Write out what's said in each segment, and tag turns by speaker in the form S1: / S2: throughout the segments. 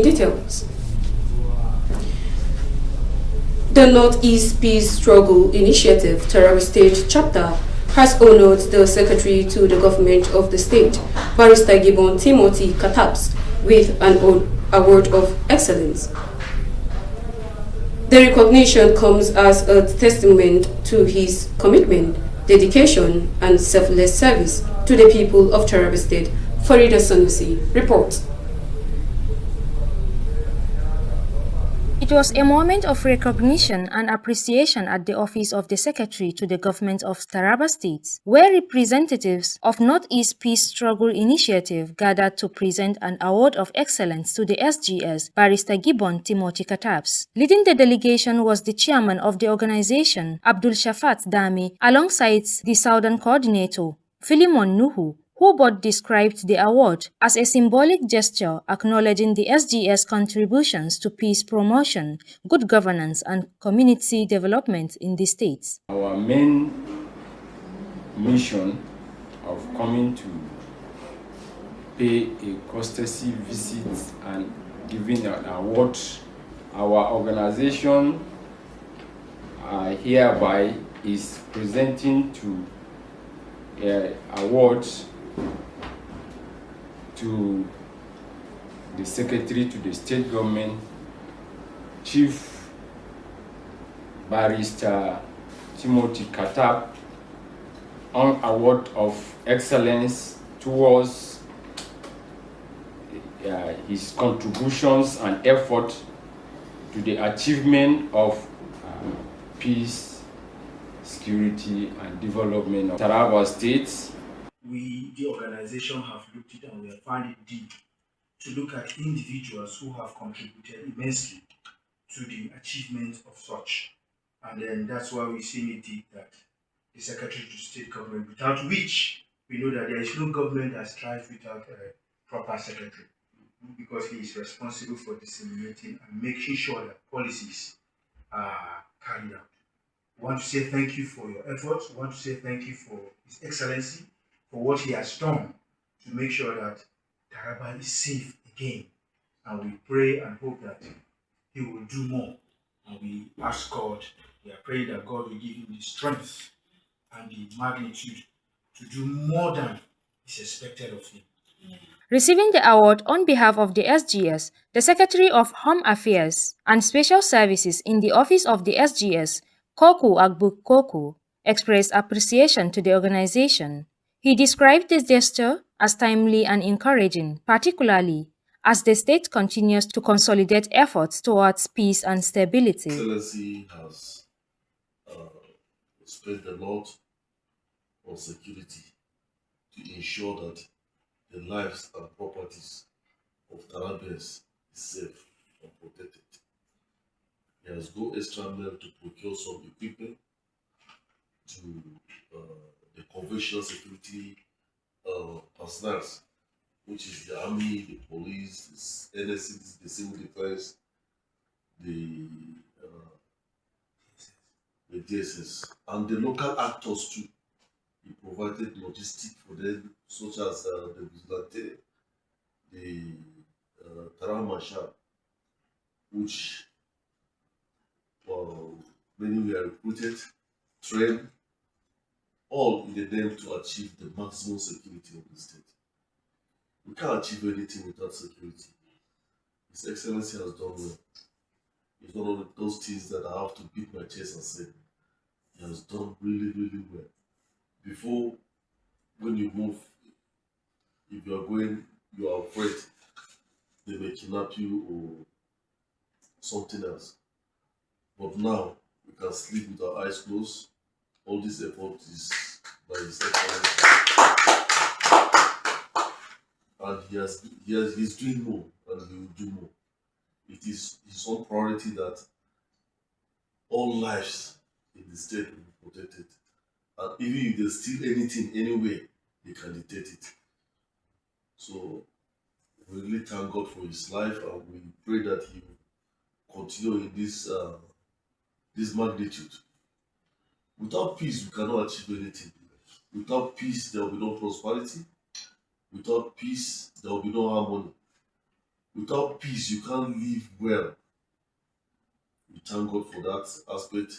S1: Details. The Northeast Peace Struggle Initiative Taraba State Chapter has honored the Secretary to the Government of the State, Barrister Gibbon Timothy Kataps, with an award of excellence. The recognition comes as a testament to his commitment, dedication, and selfless service to the people of Taraba State. Farida Sanusi reports.
S2: It was a moment of recognition and appreciation at the office of the Secretary to the Government of Taraba State, where representatives of Northeast Peace Struggle Initiative gathered to present an award of excellence to the SGS, Barrister Gibbon Timothy Kataps. Leading the delegation was the chairman of the organization, Abdul Shafat Dami, alongside the Southern coordinator, Philemon Nuhu, who both described the award as a symbolic gesture acknowledging the SGS contributions to peace promotion, good governance, and community development in the states.
S3: Our main mission of coming to pay a courtesy visit and giving an award, our organization hereby is presenting to awards to the Secretary to the State Government, Chief Barrister Timothy Katap, on award of excellence towards his contributions and effort to the achievement of peace, security, and development of Taraba State.
S4: We, the organization, have looked at it and we have found it deep to look at individuals who have contributed immensely to the achievement of such. And then that's why we see it deep that the Secretary to State Government, without which we know that there is no government that strives without a proper secretary, because he is responsible for disseminating and making sure that policies are carried out. We want to say thank you for your efforts. We want to say thank you for His Excellency, for what he has done to make sure that Taraba is safe again. And we pray and hope that he will do more. And we ask God, we are praying that God will give him the strength and the magnitude to do more than is expected of him.
S2: Receiving the award on behalf of the SGS, the Secretary of Home Affairs and Special Services in the office of the SGS, Koku Agbuk Koku, expressed appreciation to the organization. He described this gesture as timely and encouraging, particularly as the state continues to consolidate efforts towards peace and stability.
S5: Excellency has spent a lot on security to ensure that the lives and properties of Tarabans is safe and protected. He has gone extra mile to procure some equipment to the conventional security personnel, which is the army, the police, the NSC, the civil defense, the DSS, and the local actors too. He provided logistics for them, such as the Vigilante, the Taramashal, which many were recruited, trained, all in the aim to achieve the maximum security of the state. We can't achieve anything without security. His Excellency has done well. It's one of those things that I have to beat my chest and say, he has done really, really well. Before, when you move, if you are going, you are afraid they may kidnap you or something else. But now, we can sleep with our eyes closed. All this effort is by His Excellency. And he's doing more and he will do more. It is his own priority that all lives in the state will be protected. And even if they steal anything anyway, they can detect it. So we really thank God for his life and we pray that he will continue in this magnitude. Without peace, we cannot achieve anything. Without peace, there will be no prosperity. Without peace, there will be no harmony. Without peace, you can't live well. We thank God for that aspect,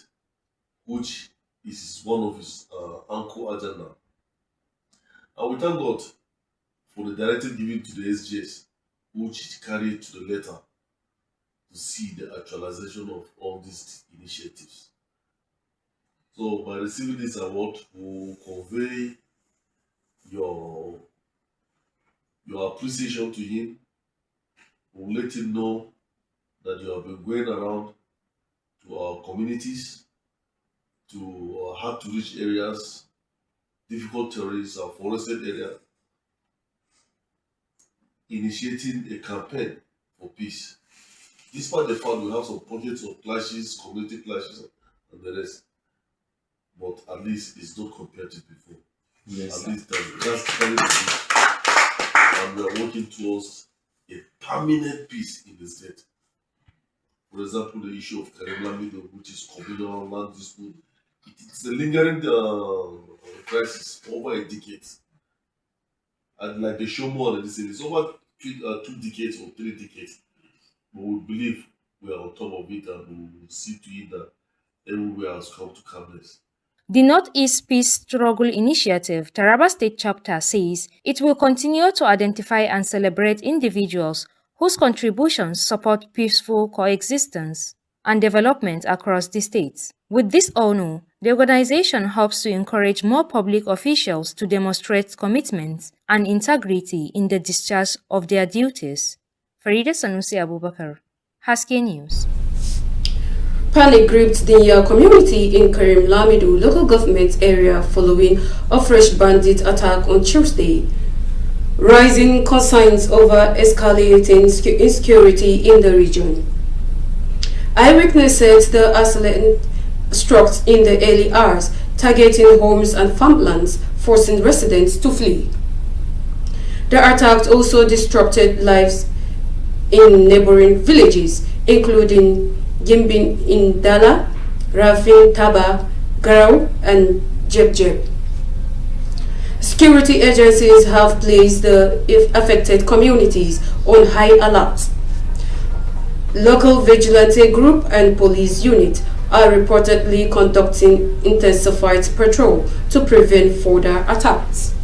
S5: which is one of his anchor agenda. And we thank God for the directive given to the SGS, which is carried to the letter to see the actualization of all these initiatives. So by receiving this award, we'll convey your appreciation to him. We'll let him know that you have been going around to our communities, to hard to reach areas, difficult terrains, and forested areas, initiating a campaign for peace. Despite the fact we have some pockets of clashes, community clashes, and the rest, but at least it's not compared to before.
S3: Yes,
S5: at least that's very good. And we are working towards a permanent peace in the state. For example, the issue of Karim Lamido, which is communal land dispute, it's a lingering crisis for over a decade. And like the Shomo, it's over 2 decades or 3 decades. But we believe we are on top of it, and we will see to it that everywhere has come to calmness.
S2: The Northeast Peace Struggle Initiative, Taraba State Chapter, says it will continue to identify and celebrate individuals whose contributions support peaceful coexistence and development across the states. With this honor, the organization hopes to encourage more public officials to demonstrate commitment and integrity in the discharge of their duties. Farida Sanusi Abubakar, Haske News.
S1: Panic gripped the community in Karim Lamido local government area following a fresh bandit attack on Tuesday. Rising concerns over escalating insecurity in the region. Eyewitnesses said the assailant struck in the early hours, targeting homes and farmlands, forcing residents to flee. The attack also disrupted lives in neighboring villages, including Gimbin in Dala, Rafin Taba, Garau, and Jebjeb. Security agencies have placed the affected communities on high alert. Local vigilante group and police unit are reportedly conducting intensified patrol to prevent further attacks.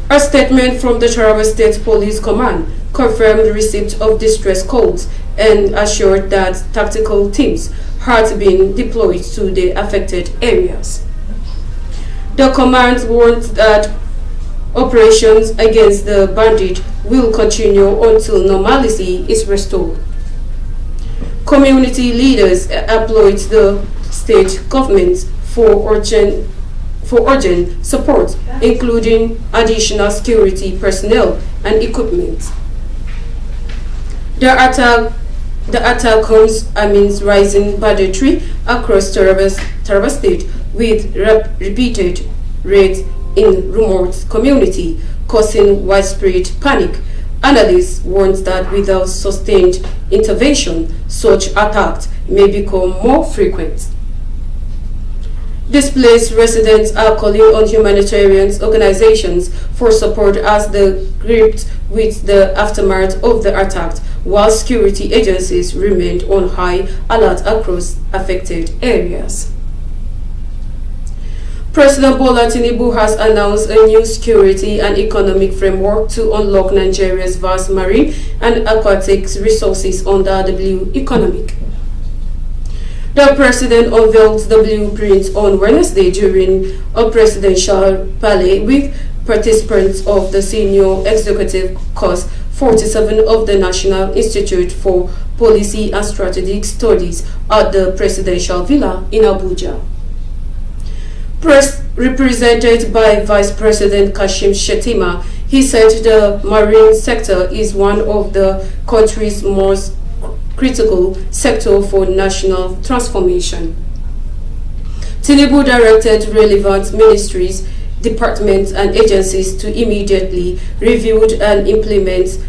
S1: A statement from the Taraba State Police Command confirmed the receipt of distress calls and assured that tactical teams had been deployed to the affected areas. The command warned that operations against the bandit will continue until normalcy is restored. Community leaders applaud the state government for urgent support, including additional security personnel and equipment. The attack comes amidst rising banditry across Taraba State, with repeated raids in remote community, causing widespread panic. Analysts warned that without sustained intervention, such attacks may become more frequent. Displaced residents are calling on humanitarian organizations for support as they grapple with the aftermath of the attack, while security agencies remained on high alert across affected areas. President Bola Tinubu has announced a new security and economic framework to unlock Nigeria's vast marine and aquatic resources under the Blue Economic. The president unveiled the blueprint on Wednesday during a presidential parley with participants of the Senior Executive Course 47 of the National Institute for Policy and Strategic Studies at the Presidential Villa in Abuja. Represented by Vice President Kashim Shettima, he said the marine sector is one of the country's most critical sector for national transformation. Tinubu directed relevant ministries, departments and agencies to immediately review and implement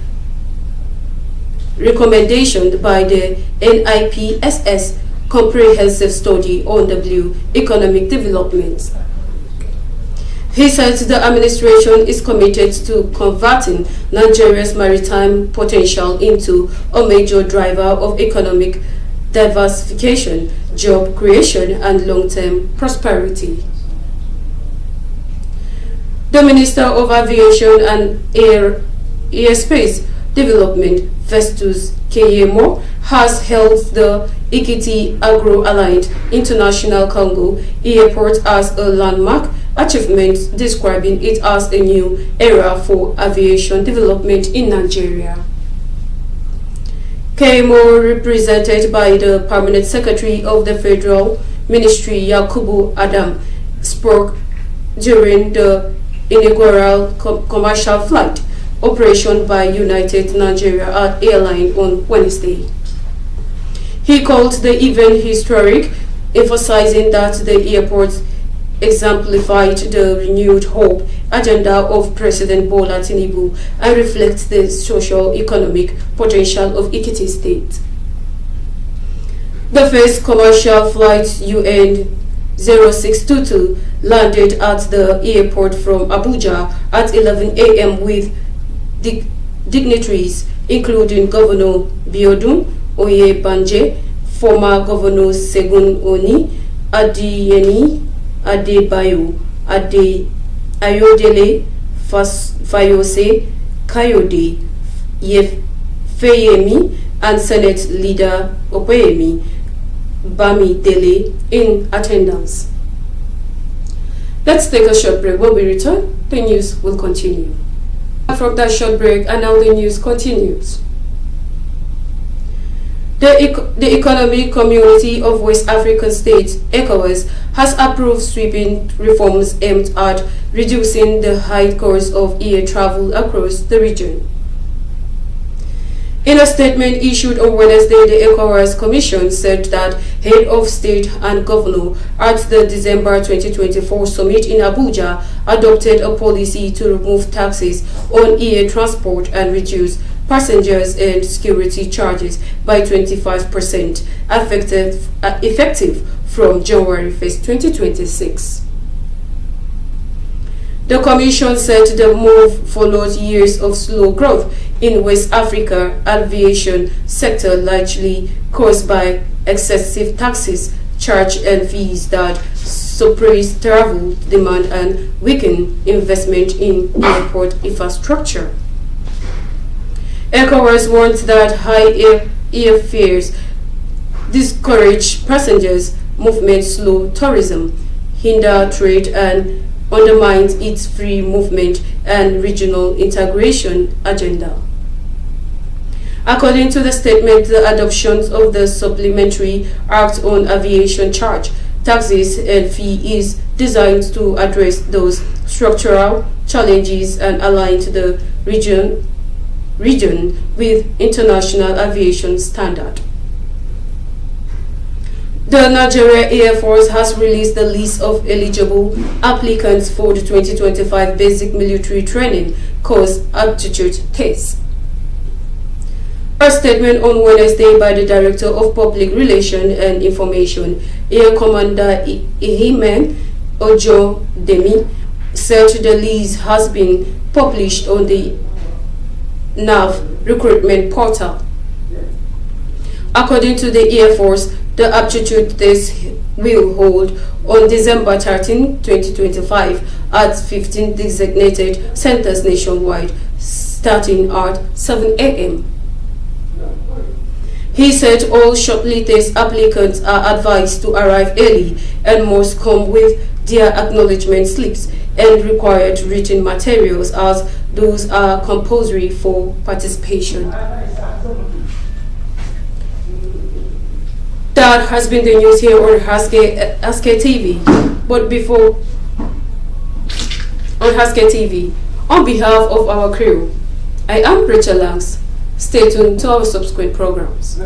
S1: recommendations by the NIPSS comprehensive study on the blue economic development. He said the administration is committed to converting Nigeria's maritime potential into a major driver of economic diversification, job creation, and long-term prosperity. The Minister of Aviation and Airspace Development, Festus Keyamo, has hailed the Ekiti Agro-Aligned International Congo Airport as a landmark achievement, describing it as a new era for aviation development in Nigeria. Keyamo, represented by the Permanent Secretary of the Federal Ministry, Yakubu Adam, spoke during the inaugural commercial flight operation by United Nigeria Airlines on Wednesday. He called the event historic, emphasizing that the airport exemplified the renewed hope agenda of President Bola Tinubu and reflects the socio-economic potential of Ekiti State. The first commercial flight, UN 0622, landed at the airport from Abuja at 11 a.m. with dignitaries including Governor Biodun Oyebanje, former Governor Segun Oni, Adeyemi Adebayo, Ayodele Fayose Kayode, Feyemi, and Senate Leader Opeyemi Bamidele in attendance. Let's take a short break. When we return, the news will continue. From that short break, and now the news continues. The Economic Community of West African States, ECOWAS, has approved sweeping reforms aimed at reducing the high cost of air travel across the region. In a statement issued on Wednesday, the ECOWAS Commission said that head of state and governor at the December 2024 summit in Abuja adopted a policy to remove taxes on air transport and reduce passengers and security charges by 25%, effective from January 1st, 2026. The Commission said the move followed years of slow growth in West Africa aviation sector, largely caused by excessive taxes, charges and fees that suppress travel demand and weaken investment in airport infrastructure. ECOWAS warns that high airfares discourage passengers movement, slow tourism, hinder trade, and undermines its free movement and regional integration agenda. According to the statement, the adoption of the Supplementary Act on Aviation Charge, Taxes and Fee is designed to address those structural challenges and align to the region with international aviation standard. The Nigeria Air Force has released the list of eligible applicants for the 2025 Basic Military Training Course Aptitude Test. A statement on Wednesday by the Director of Public Relations and Information, Air Commander Ihimen Ojo Demi, said the list has been published on the NAV recruitment portal. According to the Air Force, the aptitude test will hold on December 13, 2025 at 15 designated centers nationwide, starting at 7 a.m. He said all shortlisted applicants are advised to arrive early and must come with their acknowledgement slips and required written materials, as those are compulsory for participation. That has been the news here on Haske TV. But before, on Haske TV, on behalf of our crew, I am Rachel Langs. Stay tuned to our subsequent programs.